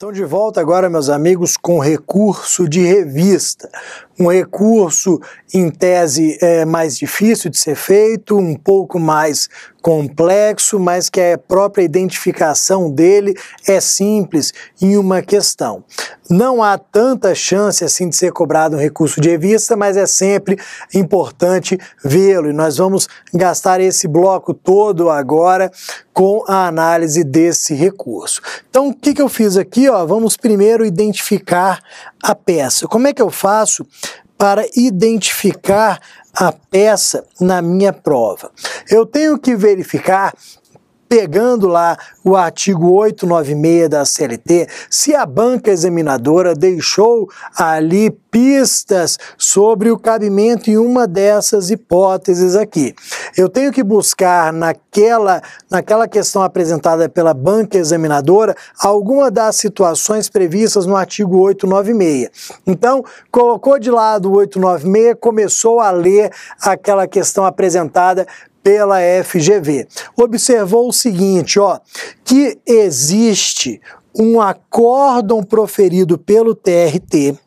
Então, de volta agora, meus amigos, com recurso de revista. Um recurso, em tese, mais difícil de ser feito, um pouco mais complexo, mas que a própria identificação dele é simples em uma questão. Não há tanta chance assim de ser cobrado um recurso de revista, mas é sempre importante vê-lo. E nós vamos gastar esse bloco todo agora com a análise desse recurso. Então, o que eu fiz aqui? Vamos primeiro identificar a peça. Como é que eu faço para identificar a peça na minha prova? Eu tenho que verificar, pegando lá o artigo 896 da CLT, se a banca examinadora deixou ali pistas sobre o cabimento em uma dessas hipóteses aqui. Eu tenho que buscar naquela questão apresentada pela banca examinadora alguma das situações previstas no artigo 896. Então, colocou de lado o 896, começou a ler aquela questão apresentada pela FGV. Observou o seguinte, que existe um acórdão proferido pelo TRT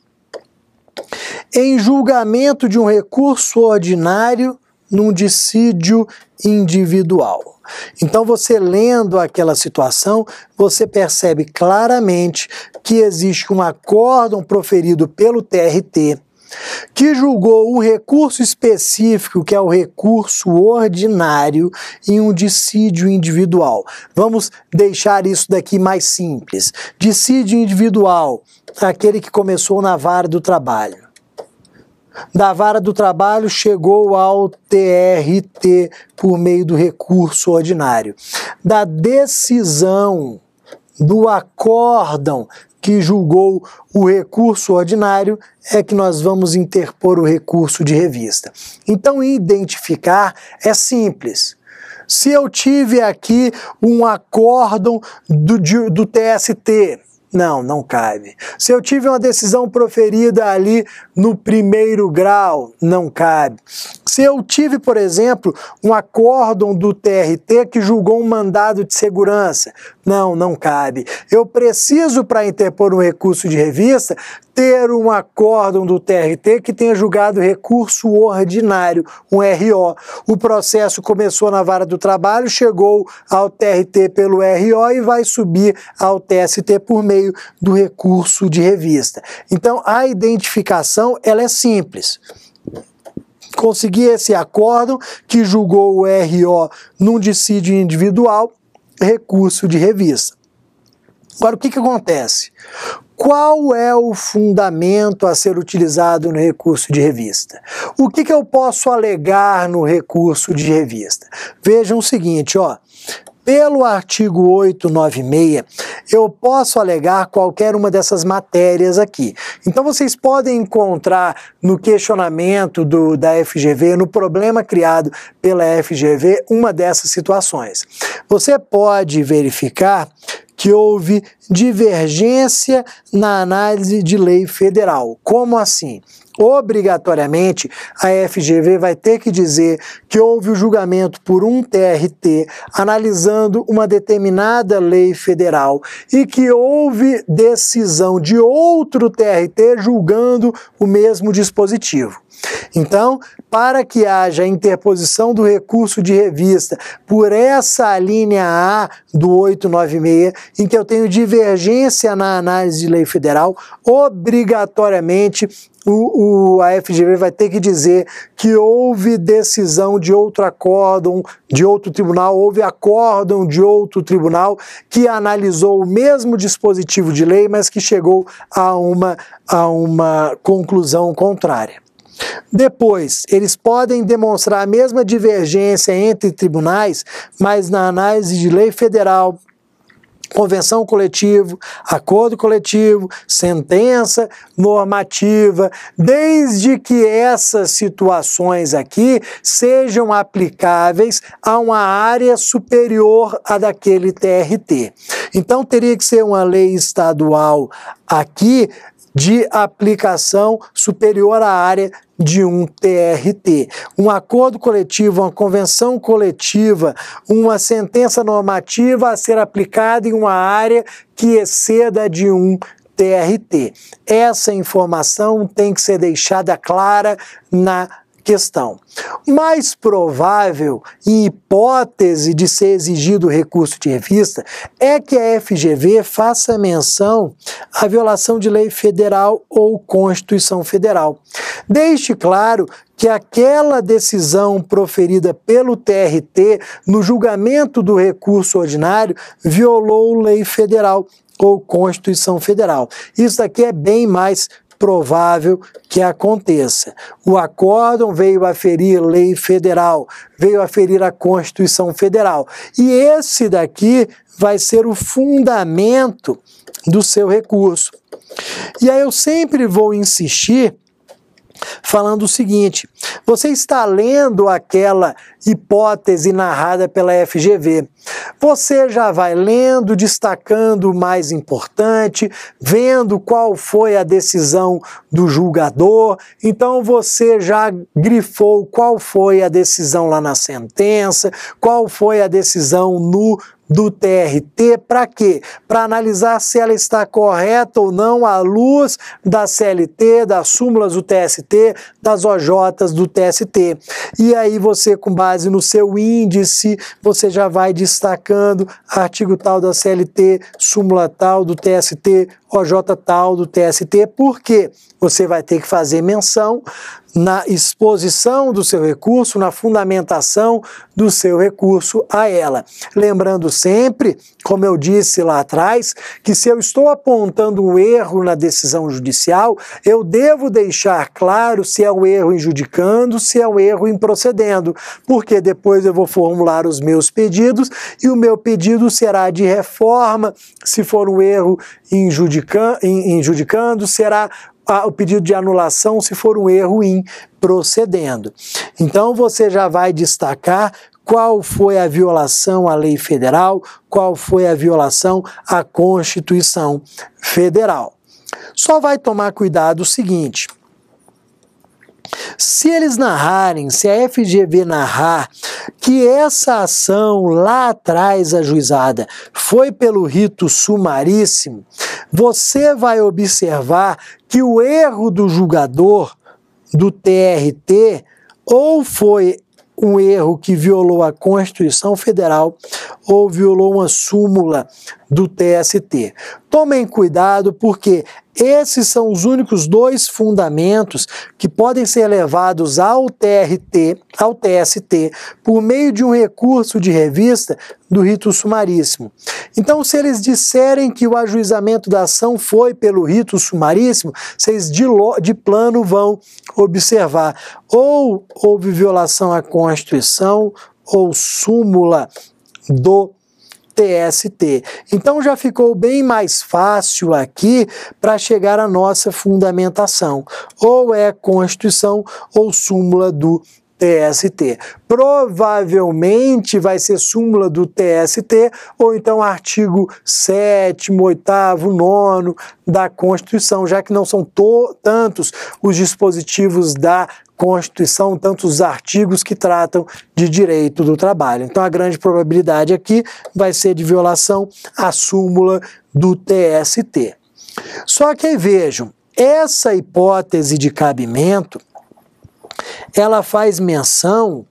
em julgamento de um recurso ordinário num dissídio individual. Então, você lendo aquela situação, você percebe claramente que existe um acórdão proferido pelo TRT que julgou um recurso específico, que é o recurso ordinário, em um dissídio individual. Vamos deixar isso daqui mais simples. Dissídio individual, aquele que começou na vara do trabalho. Da vara do trabalho chegou ao TRT por meio do recurso ordinário. Da decisão do acórdão que julgou o recurso ordinário é que nós vamos interpor o recurso de revista. Então, identificar é simples. Se eu tive aqui um acórdão do TST, não cabe. Se eu tive uma decisão proferida ali no primeiro grau, não cabe. Se eu tive, por exemplo, um acórdão do TRT que julgou um mandado de segurança, não cabe. Eu preciso, para interpor um recurso de revista, ter um acórdão do TRT que tenha julgado recurso ordinário, um RO. O processo começou na vara do trabalho, chegou ao TRT pelo RO e vai subir ao TST por meio do recurso de revista. Então, a identificação ela é simples. Consegui esse acórdão que julgou o RO num dissídio individual, recurso de revista. Agora, o que acontece? Qual é o fundamento a ser utilizado no recurso de revista? O que eu posso alegar no recurso de revista? Vejam o seguinte, pelo artigo 896, eu posso alegar qualquer uma dessas matérias aqui. Então, vocês podem encontrar no questionamento da FGV, no problema criado pela FGV, uma dessas situações. Você pode verificar que houve divergência na análise de lei federal. Como assim? Obrigatoriamente, a FGV vai ter que dizer que houve o julgamento por um TRT analisando uma determinada lei federal e que houve decisão de outro TRT julgando o mesmo dispositivo. Então, para que haja interposição do recurso de revista por essa linha A do 896, em que eu tenho divergência na análise de lei federal, obrigatoriamente a FGV vai ter que dizer que houve decisão de outro acórdão, de outro tribunal, houve acórdão de outro tribunal que analisou o mesmo dispositivo de lei, mas que chegou a uma conclusão contrária. Depois, eles podem demonstrar a mesma divergência entre tribunais, mas na análise de lei federal, convenção coletiva, acordo coletivo, sentença normativa, desde que essas situações aqui sejam aplicáveis a uma área superior à daquele TRT. Então, teria que ser uma lei estadual aqui de aplicação superior à área de um TRT. Um acordo coletivo, uma convenção coletiva, uma sentença normativa a ser aplicada em uma área que exceda de um TRT. Essa informação tem que ser deixada clara na questão. Mais provável, em hipótese de ser exigido recurso de revista, é que a FGV faça menção à violação de lei federal ou Constituição Federal. Deixe claro que aquela decisão proferida pelo TRT no julgamento do recurso ordinário violou lei federal ou Constituição Federal. Isso aqui é bem mais provável que aconteça. O acórdão veio a ferir lei federal, veio a ferir a Constituição Federal. E esse daqui vai ser o fundamento do seu recurso. E aí eu sempre vou insistir falando o seguinte: você está lendo aquela hipótese narrada pela FGV. Você já vai lendo, destacando o mais importante, vendo qual foi a decisão do julgador, então você já grifou qual foi a decisão lá na sentença, qual foi a decisão do TRT, para quê? Para analisar se ela está correta ou não à luz da CLT, das súmulas do TST, das OJs do TST. E aí você, com base no seu índice, você já vai destacando artigo tal da CLT, súmula tal do TST, OJ tal do TST, porque você vai ter que fazer menção na exposição do seu recurso, na fundamentação do seu recurso a ela. Lembrando sempre, como eu disse lá atrás, que se eu estou apontando um erro na decisão judicial, eu devo deixar claro se é um erro em judicando, se é um erro em procedendo, porque depois eu vou formular os meus pedidos e o meu pedido será de reforma, se for um erro em judicando, será o pedido de anulação se for um erro em procedendo. Então você já vai destacar qual foi a violação à lei federal, qual foi a violação à Constituição Federal. Só vai tomar cuidado o seguinte: se eles narrarem, se a FGV narrar que essa ação lá atrás ajuizada foi pelo rito sumaríssimo, você vai observar que o erro do julgador do TRT ou foi um erro que violou a Constituição Federal ou violou uma súmula do TST. Tomem cuidado, porque esses são os únicos dois fundamentos que podem ser levados ao TRT, ao TST, por meio de um recurso de revista do rito sumaríssimo. Então, se eles disserem que o ajuizamento da ação foi pelo rito sumaríssimo, vocês de plano vão observar ou houve violação à Constituição ou súmula do TST. Então já ficou bem mais fácil aqui para chegar à nossa fundamentação. Ou é Constituição ou súmula do TST. Provavelmente vai ser súmula do TST ou então artigo 7º, 8º, 9º da Constituição, já que não são tantos os dispositivos da Constituição, tantos artigos que tratam de direito do trabalho. Então a grande probabilidade aqui vai ser de violação à súmula do TST. Só que aí vejam, essa hipótese de cabimento, ela faz menção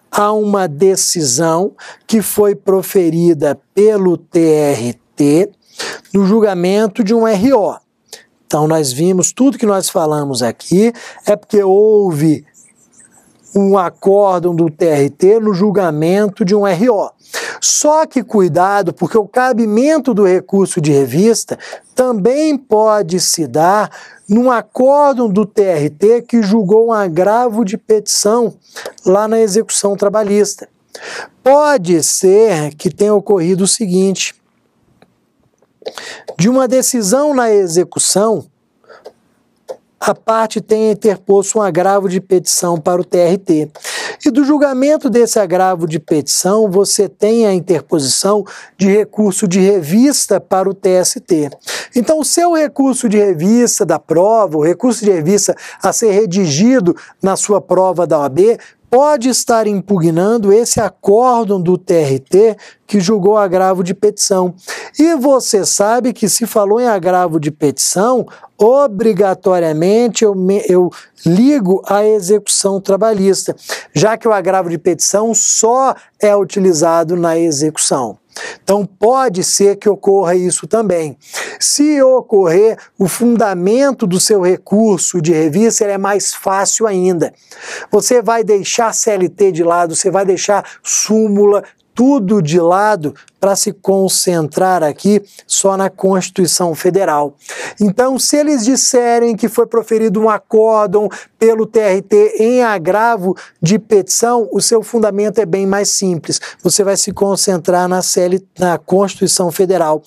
a uma decisão que foi proferida pelo TRT no julgamento de um RO. Então nós vimos, tudo que nós falamos aqui é porque houve um acórdão do TRT no julgamento de um RO. Só que cuidado, porque o cabimento do recurso de revista também pode se dar num acórdão do TRT que julgou um agravo de petição lá na execução trabalhista. Pode ser que tenha ocorrido o seguinte: de uma decisão na execução, a parte tenha interposto um agravo de petição para o TRT. E do julgamento desse agravo de petição, você tem a interposição de recurso de revista para o TST. Então, o seu recurso de revista da prova, o recurso de revista a ser redigido na sua prova da OAB, pode estar impugnando esse acórdão do TRT que julgou agravo de petição. E você sabe que se falou em agravo de petição, obrigatoriamente eu ligo à execução trabalhista, já que o agravo de petição só é utilizado na execução. Então pode ser que ocorra isso também. Se ocorrer, o fundamento do seu recurso de revista é mais fácil ainda. Você vai deixar CLT de lado, você vai deixar súmula, tudo de lado para se concentrar aqui só na Constituição Federal. Então, se eles disserem que foi proferido um acórdão pelo TRT em agravo de petição, o seu fundamento é bem mais simples. Você vai se concentrar na Constituição Federal.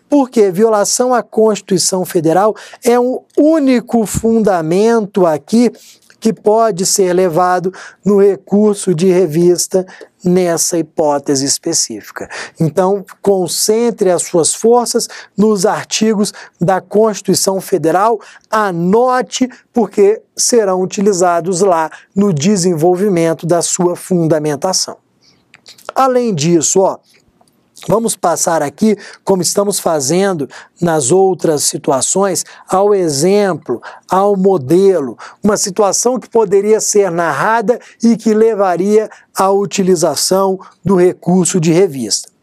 Porque violação à Constituição Federal é um único fundamento aqui que pode ser levado no recurso de revista nessa hipótese específica. Então, concentre as suas forças nos artigos da Constituição Federal, anote, porque serão utilizados lá no desenvolvimento da sua fundamentação. Além disso, vamos passar aqui, como estamos fazendo nas outras situações, ao exemplo, ao modelo, uma situação que poderia ser narrada e que levaria à utilização do recurso de revista.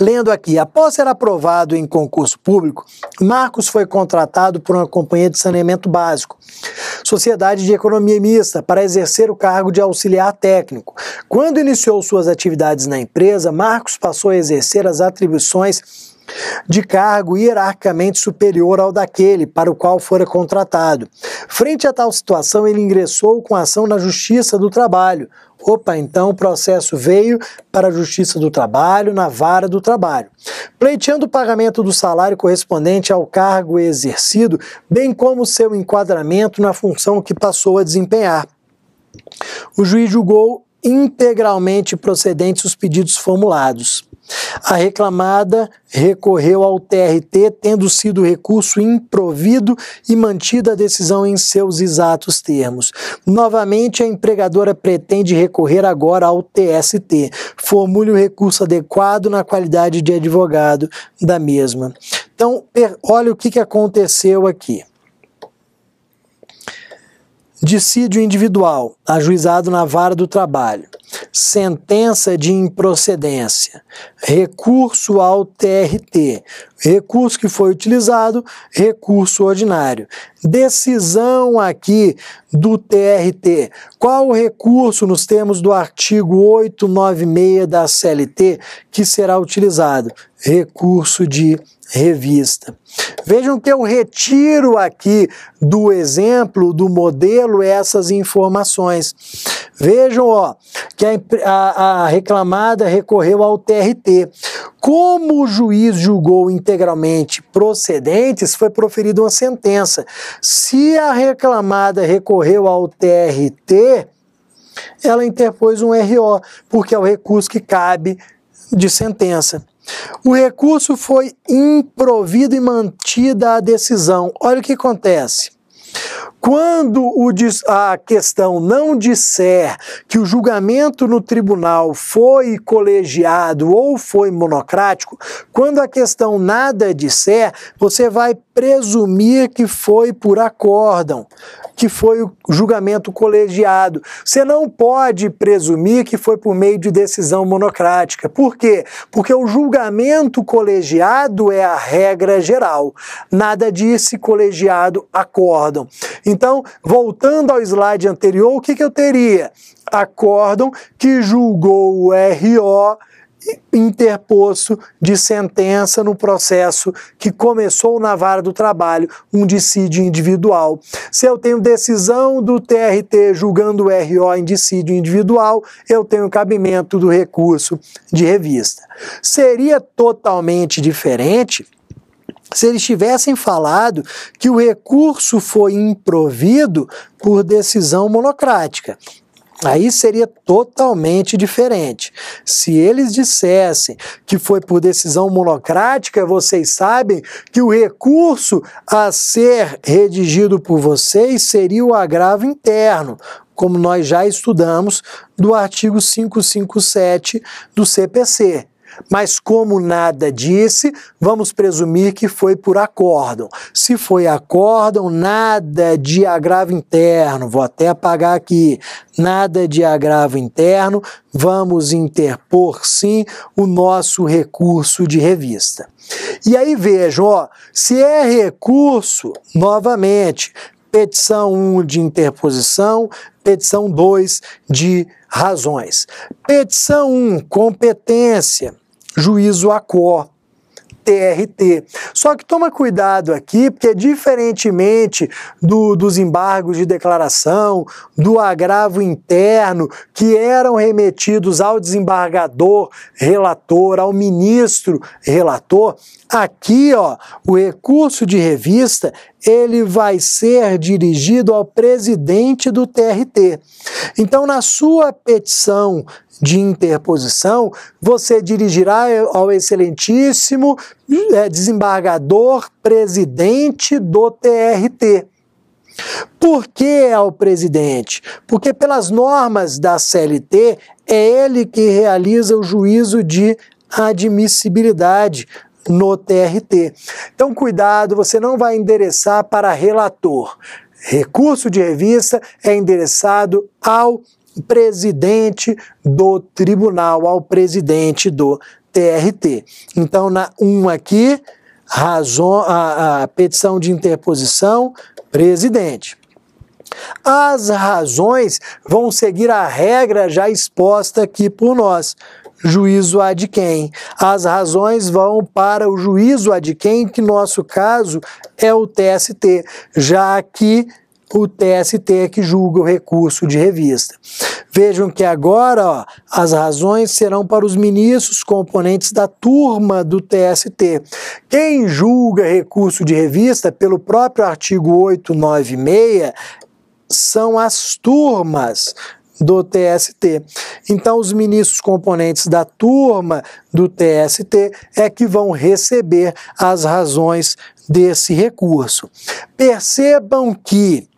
Lendo aqui, após ser aprovado em concurso público, Marcos foi contratado por uma companhia de saneamento básico, Sociedade de Economia Mista, para exercer o cargo de auxiliar técnico. Quando iniciou suas atividades na empresa, Marcos passou a exercer as atribuições de cargo hierarquicamente superior ao daquele para o qual fora contratado. Frente a tal situação, ele ingressou com ação na Justiça do Trabalho. Então o processo veio para a Justiça do Trabalho, na Vara do Trabalho, pleiteando o pagamento do salário correspondente ao cargo exercido, bem como seu enquadramento na função que passou a desempenhar. O juiz julgou integralmente procedentes os pedidos formulados. A reclamada recorreu ao TRT, tendo sido o recurso improvido e mantida a decisão em seus exatos termos. Novamente, a empregadora pretende recorrer agora ao TST. Formule o recurso adequado na qualidade de advogado da mesma. Então, olha o que aconteceu aqui. Dissídio individual, ajuizado na Vara do Trabalho. Sentença de improcedência. Recurso ao TRT. Recurso que foi utilizado, recurso ordinário. Decisão aqui do TRT. Qual o recurso nos termos do artigo 896 da CLT que será utilizado? Recurso de revista. Vejam que eu retiro aqui do exemplo, do modelo, essas informações. Vejam, que a reclamada recorreu ao TRT. Como o juiz julgou integralmente procedentes, foi proferida uma sentença. Se a reclamada recorreu ao TRT, ela interpôs um RO, porque é o recurso que cabe de sentença. O recurso foi improvido e mantida a decisão. Olha o que acontece. Quando a questão não disser que o julgamento no tribunal foi colegiado ou foi monocrático, quando a questão nada disser, você vai presumir que foi por acórdão, que foi o julgamento colegiado. Você não pode presumir que foi por meio de decisão monocrática. Por quê? Porque o julgamento colegiado é a regra geral. Nada disse colegiado acórdão. Então, voltando ao slide anterior, o que eu teria? Acórdão que julgou o RO interposto de sentença no processo que começou na Vara do Trabalho, um dissídio individual. Se eu tenho decisão do TRT julgando o RO em dissídio individual, eu tenho cabimento do recurso de revista. Seria totalmente diferente se eles tivessem falado que o recurso foi improvido por decisão monocrática. Aí seria totalmente diferente. Se eles dissessem que foi por decisão monocrática, vocês sabem que o recurso a ser redigido por vocês seria o agravo interno, como nós já estudamos do artigo 557 do CPC. Mas como nada disse, vamos presumir que foi por acórdão. Se foi acórdão, nada de agravo interno, vou até apagar aqui, nada de agravo interno, vamos interpor sim o nosso recurso de revista. E aí vejam, ó, se é recurso, novamente, petição 1 de interposição, petição 2 de razões. Petição 1, competência, juízo ACO, TRT. Só que toma cuidado aqui, porque diferentemente dos embargos de declaração, do agravo interno, que eram remetidos ao desembargador relator, ao ministro relator, aqui, ó, o recurso de revista, ele vai ser dirigido ao presidente do TRT. Então, na sua petição de interposição, você dirigirá ao excelentíssimo desembargador presidente do TRT. Por que ao presidente? Porque pelas normas da CLT, é ele que realiza o juízo de admissibilidade no TRT. Então, cuidado, você não vai endereçar para relator. Recurso de revista é endereçado ao presidente do tribunal, ao presidente do TRT. Então, na 1 aqui, a petição de interposição, presidente. As razões vão seguir a regra já exposta aqui por nós. Juízo ad quem. As razões vão para o juízo ad quem, que no nosso caso é o TST, já que o TST é que julga o recurso de revista. Vejam que agora, ó, as razões serão para os ministros componentes da turma do TST. Quem julga recurso de revista, pelo próprio artigo 896, são as turmas do TST. Então, os ministros componentes da turma do TST é que vão receber as razões desse recurso. Percebam que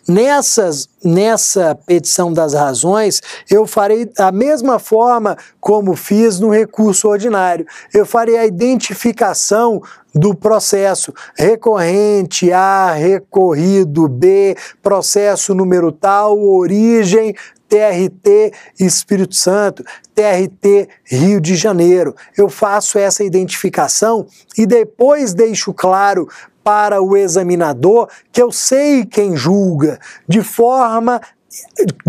nessa petição das razões, eu farei da mesma forma como fiz no recurso ordinário. Eu farei a identificação do processo, recorrente A, recorrido B, processo número tal, origem, TRT Espírito Santo, TRT Rio de Janeiro. Eu faço essa identificação e depois deixo claro para o examinador que eu sei quem julga, de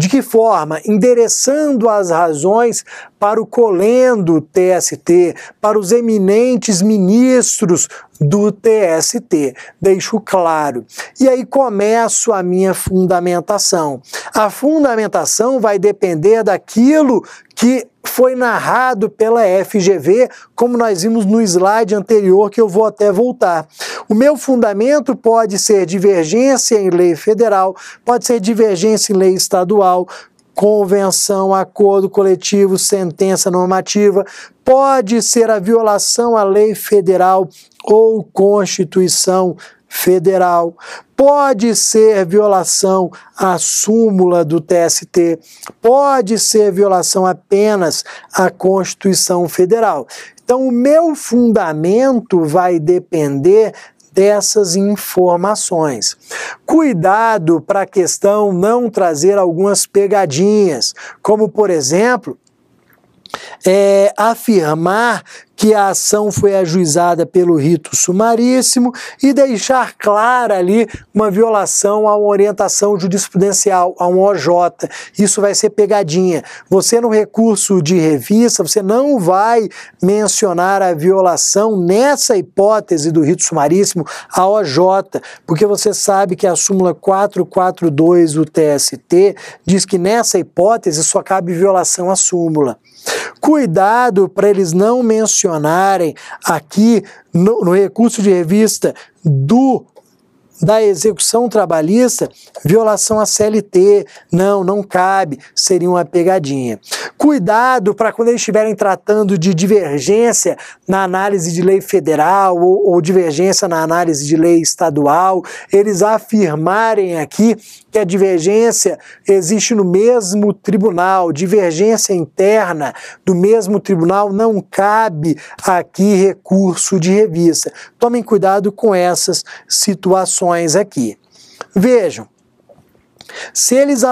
que forma? Endereçando as razões para o colendo TST, para os eminentes ministros do TST. Deixo claro. E aí começo a minha fundamentação. A fundamentação vai depender daquilo que foi narrado pela FGV, como nós vimos no slide anterior, que eu vou até voltar. O meu fundamento pode ser divergência em lei federal, pode ser divergência em lei estadual, convenção, acordo coletivo, sentença normativa, pode ser a violação à lei federal ou Constituição Federal, pode ser violação à súmula do TST, pode ser violação apenas à Constituição Federal. Então, o meu fundamento vai depender dessas informações. Cuidado para a questão não trazer algumas pegadinhas, como, por exemplo, afirmar que a ação foi ajuizada pelo rito sumaríssimo e deixar clara ali uma violação a uma orientação jurisprudencial, a um OJ. Isso vai ser pegadinha. Você no recurso de revista, você não vai mencionar a violação nessa hipótese do rito sumaríssimo a OJ, porque você sabe que a súmula 442 do TST diz que nessa hipótese só cabe violação à súmula. Cuidado para eles não mencionarem questionarem aqui no recurso de revista da execução trabalhista, violação à CLT, não cabe, seria uma pegadinha. Cuidado para quando eles estiverem tratando de divergência na análise de lei federal ou divergência na análise de lei estadual, eles afirmarem aqui que a divergência existe no mesmo tribunal, divergência interna do mesmo tribunal, não cabe aqui recurso de revista. Tomem cuidado com essas situações aqui. Vejam, se eles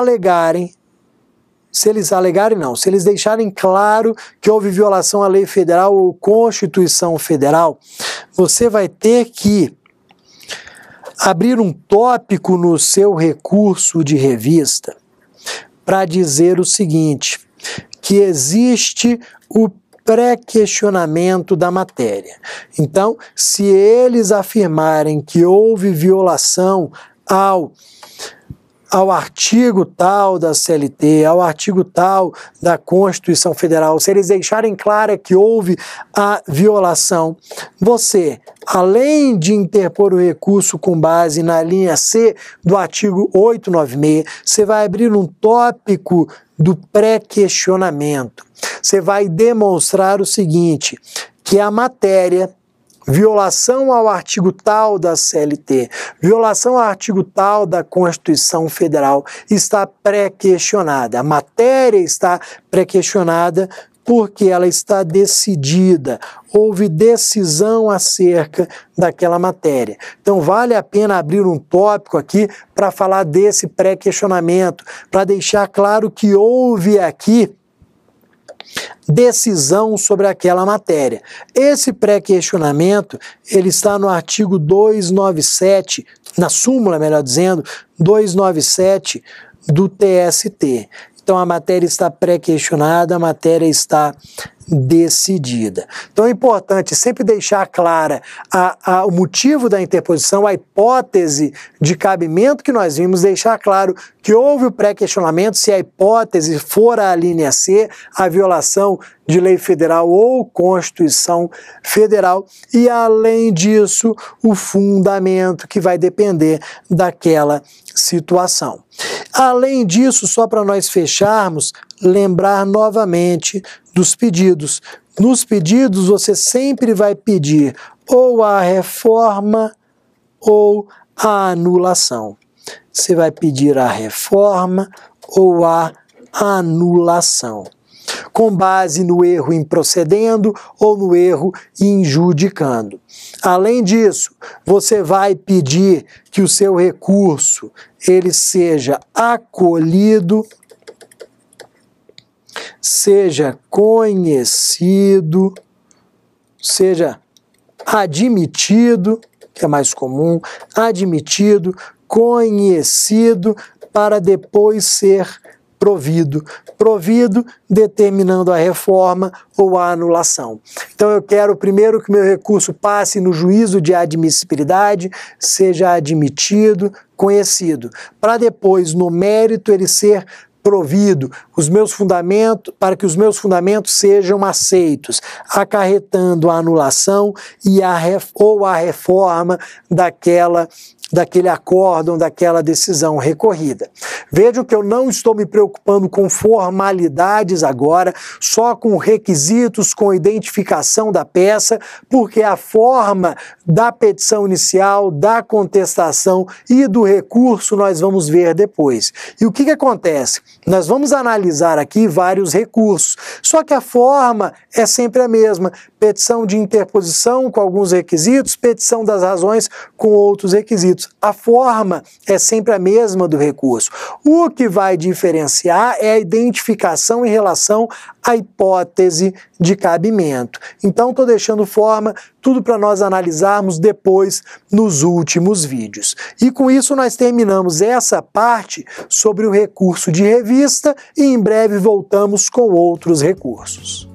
deixarem claro que houve violação à lei federal ou Constituição Federal, você vai ter que abrir um tópico no seu recurso de revista para dizer o seguinte, que existe o pré-questionamento da matéria. Então, se eles afirmarem que houve violação ao artigo tal da CLT, ao artigo tal da Constituição Federal, se eles deixarem claro que houve a violação, você, além de interpor o recurso com base na linha C do artigo 896, você vai abrir um tópico do pré-questionamento. Você vai demonstrar o seguinte, que a matéria violação ao artigo tal da CLT, violação ao artigo tal da Constituição Federal está pré-questionada. A matéria está pré-questionada porque ela está decidida, houve decisão acerca daquela matéria. Então vale a pena abrir um tópico aqui para falar desse pré-questionamento, para deixar claro que houve aqui decisão sobre aquela matéria. Esse pré-questionamento, ele está no artigo 297, na súmula, melhor dizendo, 297 do TST. Então a matéria está pré-questionada, a matéria está decidida. Então é importante sempre deixar clara o motivo da interposição, a hipótese de cabimento que nós vimos, deixar claro que houve o pré-questionamento, se a hipótese for a linha C, a violação de lei federal ou Constituição Federal, e além disso, o fundamento que vai depender daquela situação. Além disso, só para nós fecharmos, lembrar novamente dos pedidos. Nos pedidos, você sempre vai pedir ou a reforma ou a anulação. Você vai pedir a reforma ou a anulação, com base no erro improcedendo ou no erro injudicando. Além disso, você vai pedir que o seu recurso ele seja acolhido, seja conhecido, seja admitido, que é mais comum, admitido, conhecido, para depois ser provido. Provido determinando a reforma ou a anulação. Então eu quero primeiro que meu recurso passe no juízo de admissibilidade, seja admitido, conhecido, para depois no mérito ele ser provido os meus fundamentos, para que os meus fundamentos sejam aceitos, acarretando a anulação ou a reforma daquele acórdão, daquela decisão recorrida. Vejam que eu não estou me preocupando com formalidades agora, só com requisitos, com identificação da peça, porque a forma da petição inicial, da contestação e do recurso nós vamos ver depois. E o que acontece? Nós vamos analisar aqui vários recursos, só que a forma é sempre a mesma. Petição de interposição com alguns requisitos, petição das razões com outros requisitos. A forma é sempre a mesma do recurso. O que vai diferenciar é a identificação em relação à hipótese de cabimento. Então, estou deixando forma, tudo para nós analisarmos depois nos últimos vídeos. E com isso nós terminamos essa parte sobre o recurso de revista e em breve voltamos com outros recursos.